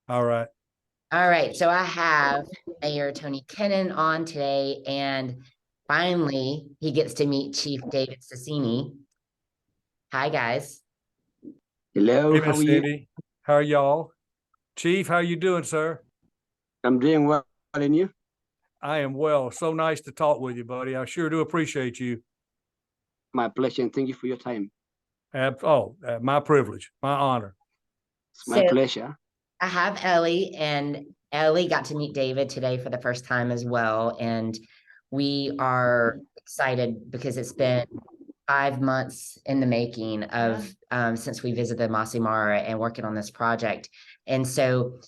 All right. All right, so I have Mayor Tony Kennon on today, and finally he gets to meet Chief David Sassini. Hi, guys. Hey, Hello, how Miss are you? Cindy. How are y'all? Chief, how you doing, sir? I'm doing well, and you? I am well. So nice to talk with you, buddy. I sure do appreciate you. My pleasure, and thank you for your time. My privilege, my honor. It's my So pleasure. I have Ellie, and Ellie got to meet David today for the first time as well. And we are excited because it's been 5 months in the making of since we visited the Maasai Mara and working on this project. And so,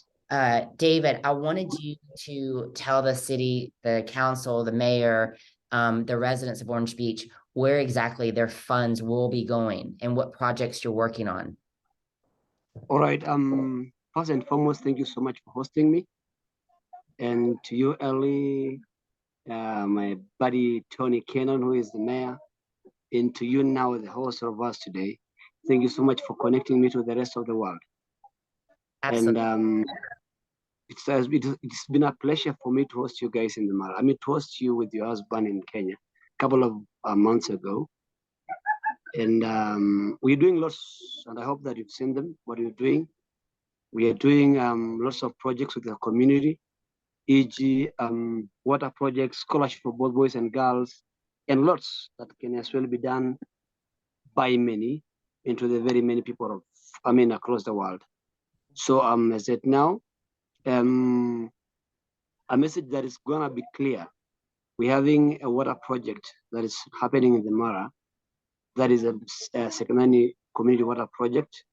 David, I wanted you to tell the city, the council, the mayor, the residents of Orange Beach, where exactly their funds will be going and what projects you're working on. All right. First and foremost, thank you so much for hosting me, and to you, Ellie, my buddy Tony Kennon, who is the mayor, and to you now, the host of us today. Thank you so much for connecting me to the rest of the world. And Absolutely. it's been a pleasure for me to host you guys in the Mara. I mean, to host you with your husband in Kenya a couple of months ago. And we're doing lots, and I hope that you've seen them, what we're doing. We are doing lots of projects with the community, e.g., water projects, scholarship for both boys and girls, and lots that can as well be done by many into the very many people across the world. So as said now, um, a message that is gonna be clear. We're having a water project that is happening in the Mara. That is a secondary community water project.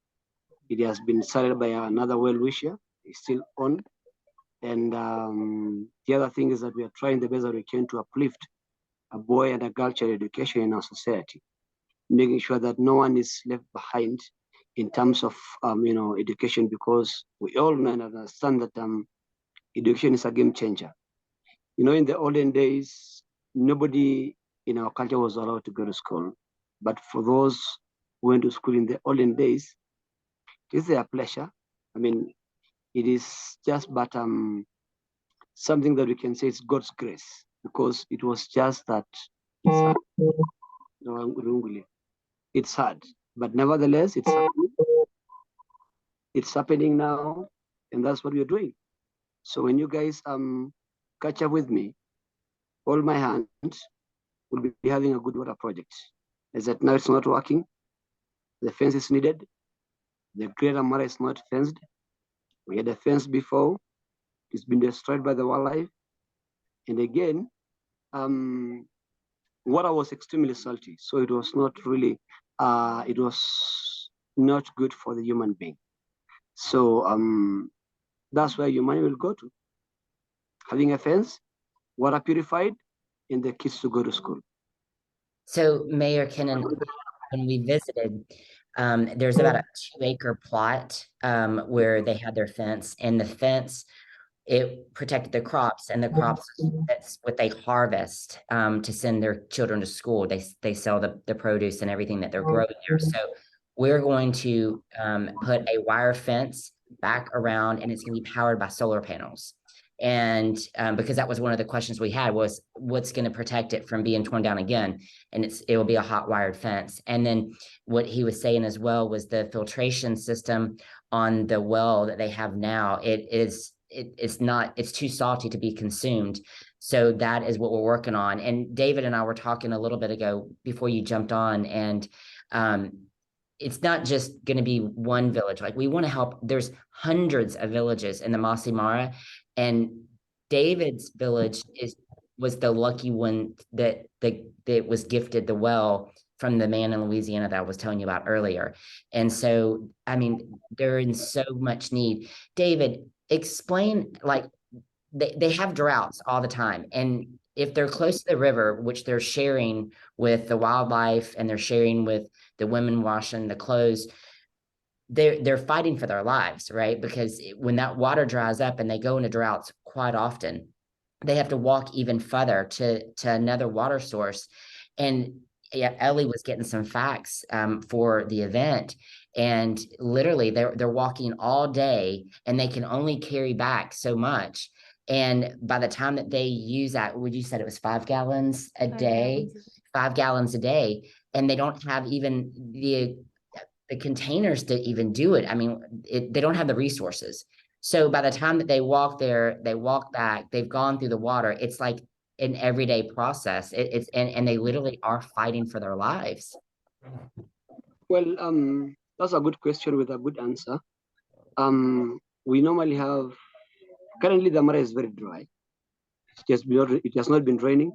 It has been started by another well-wisher. It's still on. And the other thing is that we are trying the best that we can to uplift a boy and a girl child education in our society, making sure that no one is left behind in terms of education, because we all know and understand that education is a game changer. In the olden days, nobody in our culture was allowed to go to school. But for those who went to school in the olden days, it is their pleasure. I mean, it is just but something that we can say is God's grace, because it was just that it's hard. It's hard, but nevertheless, it's happening now, and that's what we're doing. So when you guys catch up with me, hold my hand, we'll be having a good water project. As that now it's not working, the fence is needed. The greater Mara is not fenced. We had a fence before, it's been destroyed by the wildlife. And again, water was extremely salty, so it was not really, it was not good for the human being. So that's where your money will go to. Having a fence, water purified, and the kids to go to school. So, Mayor Kennon, when we visited, there's about a 2-acre plot where they had their fence, and the fence it protected the crops, and the crops that's what they harvest to send their children to school. They sell the produce and everything that they're growing there. So we're going to put a wire fence back around, and it's going to be powered by solar panels. And because that was one of the questions we had was what's going to protect it from being torn down again, and it will be a hot wired fence. And then what he was saying as well was the filtration system on the well that they have now, it's too salty to be consumed. So that is what we're working on. And David and I were talking a little bit ago before you jumped on, and it's not just going to be one village. Like, we want to help. There's hundreds of villages in the Maasai Mara, and David's village was the lucky one that was gifted the well from the man in Louisiana that I was telling you about earlier. And so, I mean, they're in so much need. David, explain, like, they have droughts all the time, and if they're close to the river, which they're sharing with the wildlife and they're sharing with the women washing the clothes, they're fighting for their lives, right? Because when that water dries up and they go into droughts quite often, they have to walk even further to another water source. And yeah, Ellie was getting some facts for the event, and literally they're walking all day, and they can only carry back so much. And by the time that they use that, would you said it was 5 gallons a day, 5 gallons a day, and they don't have even the containers to even do it. I mean, they don't have the resources. So by the time that they walk there, they walk back, they've gone through the water. It's like an everyday process. It's and they literally are fighting for their lives. Well, that's a good question with a good answer. We normally have, currently the Mara is very dry. It has not been raining,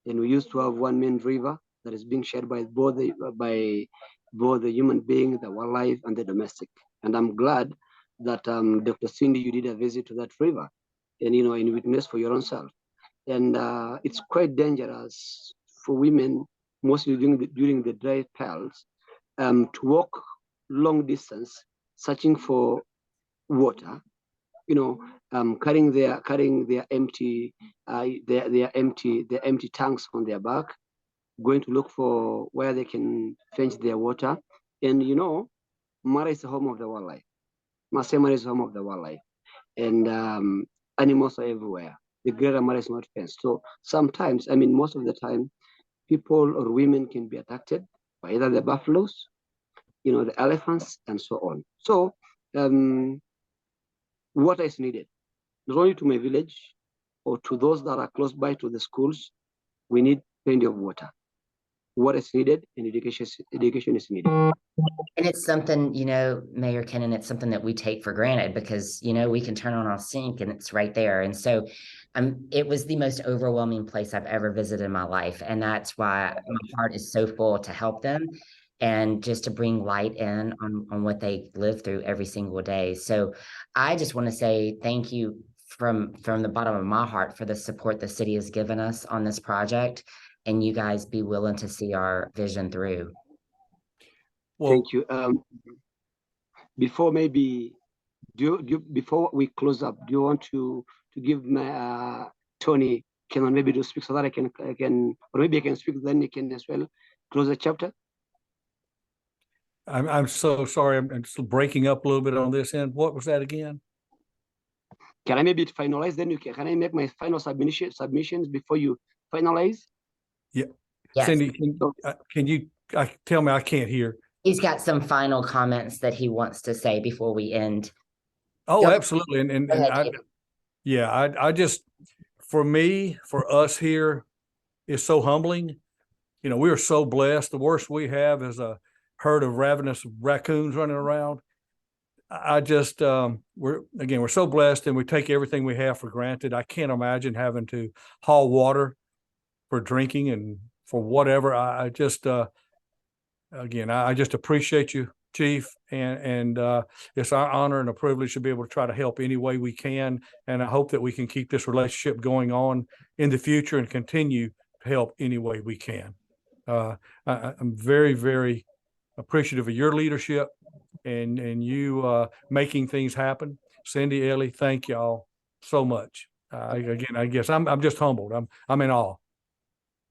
and we used to have one main river that is being shared by both the human being, the wildlife, and the domestic. And I'm glad that Dr. Cindy, you did a visit to that river, and and witness for your own self. And it's quite dangerous for women, mostly during the dry spells, to walk long distance searching for water. Carrying their empty tanks on their back, going to look for where they can fetch their water. And Mara is the home of the wildlife. Maasai Mara is the home of the wildlife, and animals are everywhere. The greater Mara is not fenced, so sometimes, I mean, most of the time, people or women can be attacked by either the buffaloes, the elephants, and so on. So water is needed, not only to my village or to those that are close by to the schools. We need plenty of water. Water is needed, and education is needed. And it's something, Mayor Kennon, it's something that we take for granted because, we can turn on our sink and it's right there. And so it was the most overwhelming place I've ever visited in my life. And that's why my heart is so full to help them and just to bring light in on what they live through every single day. So I just want to say thank you from the bottom of my heart for the support the city has given us on this project, and you guys be willing to see our vision through. Well, thank you. Before before we close up, do you want to give my Tony Kennon maybe to speak so that I can, or maybe I can speak, then you can as well close the chapter? I'm so sorry. I'm still breaking up a little bit on this end. What was that again? Can I maybe finalize? Then can I make my final submissions before you finalize? Yeah. Yes. Cindy, can you tell me? I can't hear. He's got some final comments that he wants to say before we end. Oh, absolutely. And I just, for us here, it's so humbling. We are so blessed. The worst we have is a herd of ravenous raccoons running around. I just, we're so blessed, and we take everything we have for granted. I can't imagine having to haul water for drinking and for whatever. I just appreciate you, Chief, and it's our honor and a privilege to be able to try to help any way we can. And I hope that we can keep this relationship going on in the future and continue to help any way we can. I'm very, very appreciative of your leadership and you making things happen. Cindy, Ellie, thank y'all so much. I guess I'm just humbled. I'm in awe.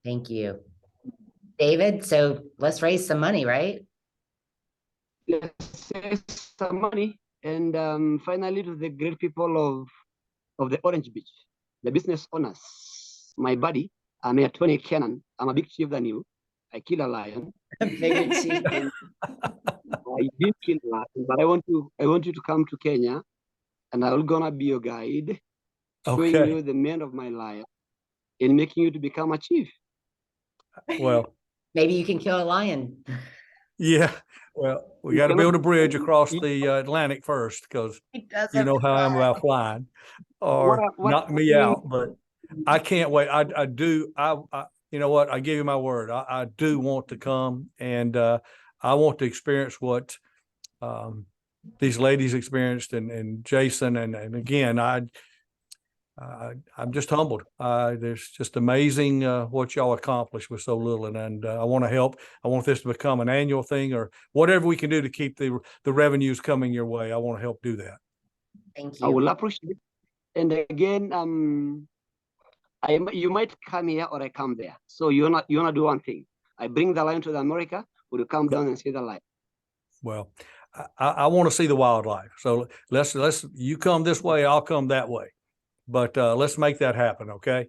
Thank you, David. So let's raise some money, right? Let's raise some money, and finally, to the great people of the Orange Beach, the business owners, my buddy, I'm a Tony Kennon. I'm a big chief than you. I kill a lion. Bigger chief. I did kill a lion, but I want you to come to Kenya, and I'm gonna be your guide, showing you the man of my lion, and making you to become a chief. Well, maybe you can kill a lion. Yeah. Well, we got to build a bridge across the Atlantic first, because you know how I am about flying, or knock me out. But I can't wait. I do. You know what? I give you my word. I do want to come, and I want to experience what these ladies experienced, and Jason, and again, I'm just humbled. There's just amazing what y'all accomplished with so little, and I want to help. I want this to become an annual thing, or whatever we can do to keep the revenues coming your way. I want to help do that. Thank you. I will appreciate it. And again, you might come here or I come there. So you wanna do one thing. I bring the lion to the America, we'll come down and see the lion. Well, I want to see the wildlife. So let's you come this way, I'll come that way. But let's make that happen, okay?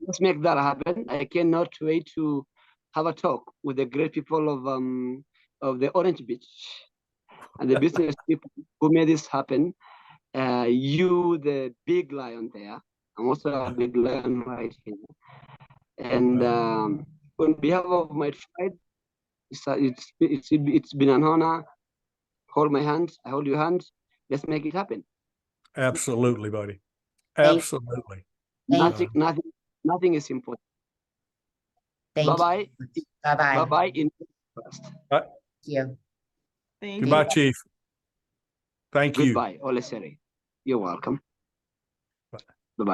Let's make that happen. I cannot wait to have a talk with the great people of the Orange Beach and the business people who made this happen. You, the big lion there, I'm also a big lion right here. And on behalf of my tribe, it's been an honor. Hold my hand. I hold your hand. Let's make it happen. Absolutely, buddy. Thank- Absolutely. Nothing is important. Thank Bye-bye. you. Bye-bye. Bye-bye. In first. Thank you. Thank Goodbye, you. Chief. Thank you. Goodbye, Olesere. You're welcome.